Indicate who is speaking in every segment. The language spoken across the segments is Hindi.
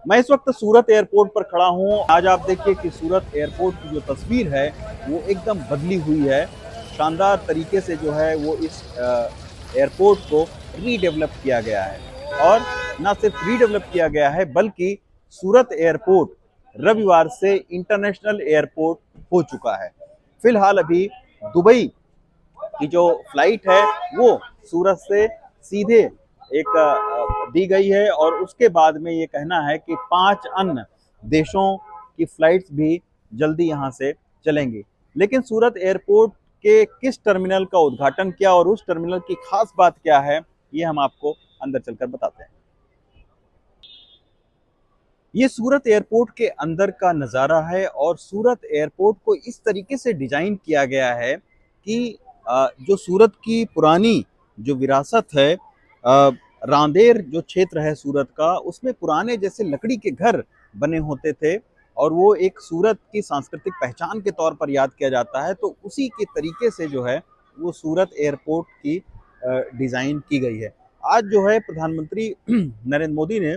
Speaker 1: मैं इस वक्त सूरत एयरपोर्ट पर खड़ा हूं। आज आप देखिए कि सूरत एयरपोर्ट की जो तस्वीर है वो एकदम बदली हुई है। शानदार तरीके से जो है वो इस एयरपोर्ट को रीडेवलप किया गया है और ना सिर्फ रीडेवलप किया गया है बल्कि सूरत एयरपोर्ट रविवार से इंटरनेशनल एयरपोर्ट हो चुका है। फिलहाल अभी दुबई की जो फ्लाइट है वो सूरत से सीधे एक दी गई है और उसके बाद में ये कहना है कि 5 अन्य देशों की फ्लाइट्स भी जल्दी यहाँ से चलेंगी। लेकिन सूरत एयरपोर्ट के किस टर्मिनल का उद्घाटन किया और उस टर्मिनल की खास बात क्या है, ये हम आपको अंदर चलकर बताते हैं। ये सूरत एयरपोर्ट के अंदर का नज़ारा है और सूरत एयरपोर्ट को इस तरीके से डिजाइन किया गया है कि जो सूरत की पुरानी जो विरासत है, रांदेर जो क्षेत्र है सूरत का, उसमें पुराने जैसे लकड़ी के घर बने होते थे और वो एक सूरत की सांस्कृतिक पहचान के तौर पर याद किया जाता है। तो उसी के तरीके से जो है वो सूरत एयरपोर्ट की डिज़ाइन की गई है। आज जो है प्रधानमंत्री नरेंद्र मोदी ने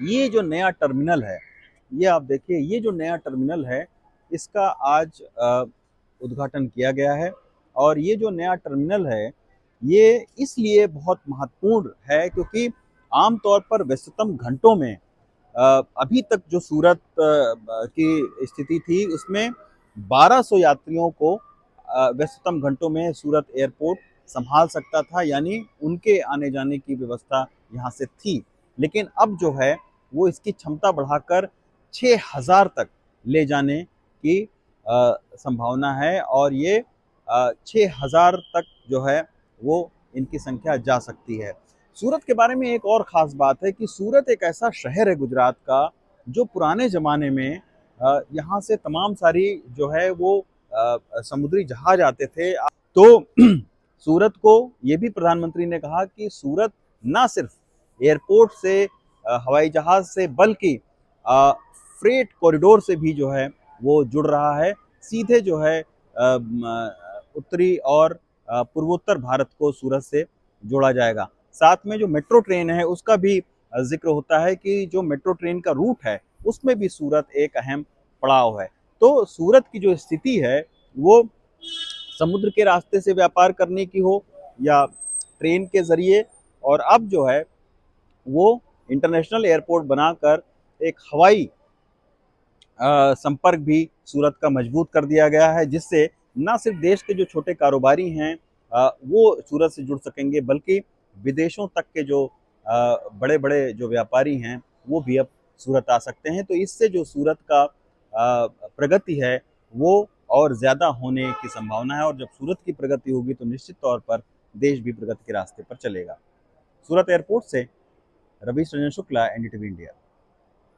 Speaker 1: ये जो नया टर्मिनल है, ये आप देखिए, ये जो नया टर्मिनल है इसका आज उद्घाटन किया गया है। और ये जो नया टर्मिनल है ये इसलिए बहुत महत्वपूर्ण है क्योंकि आमतौर पर व्यस्ततम घंटों में अभी तक जो सूरत की स्थिति थी उसमें 1200 यात्रियों को व्यस्ततम घंटों में सूरत एयरपोर्ट संभाल सकता था, यानी उनके आने जाने की व्यवस्था यहाँ से थी। लेकिन अब जो है वो इसकी क्षमता बढ़ाकर 6000 तक ले जाने की संभावना है और ये 6000 तक जो है वो इनकी संख्या जा सकती है। सूरत के बारे में एक और ख़ास बात है कि सूरत एक ऐसा शहर है गुजरात का जो पुराने ज़माने में यहाँ से तमाम सारी जो है वो समुद्री जहाज आते थे। तो सूरत को ये भी प्रधानमंत्री ने कहा कि सूरत ना सिर्फ एयरपोर्ट से, हवाई जहाज से, बल्कि फ्रेट कॉरिडोर से भी जो है वो जुड़ रहा है। सीधे जो है उत्तरी और पूर्वोत्तर भारत को सूरत से जोड़ा जाएगा। साथ में जो मेट्रो ट्रेन है उसका भी जिक्र होता है कि जो मेट्रो ट्रेन का रूट है उसमें भी सूरत एक अहम पड़ाव है। तो सूरत की जो स्थिति है वो समुद्र के रास्ते से व्यापार करने की हो या ट्रेन के जरिए, और अब जो है वो इंटरनेशनल एयरपोर्ट बनाकर एक हवाई संपर्क भी सूरत का मजबूत कर दिया गया है, जिससे ना सिर्फ देश के जो छोटे कारोबारी हैं वो सूरत से जुड़ सकेंगे बल्कि विदेशों तक के जो बड़े बड़े जो व्यापारी हैं वो भी अब सूरत आ सकते हैं। तो इससे जो सूरत का प्रगति है वो और ज़्यादा होने की संभावना है और जब सूरत की प्रगति होगी तो निश्चित तौर पर देश भी प्रगति के रास्ते पर चलेगा। सूरत एयरपोर्ट से रवीश रंजन शुक्ला, एनडीटीवी इंडिया।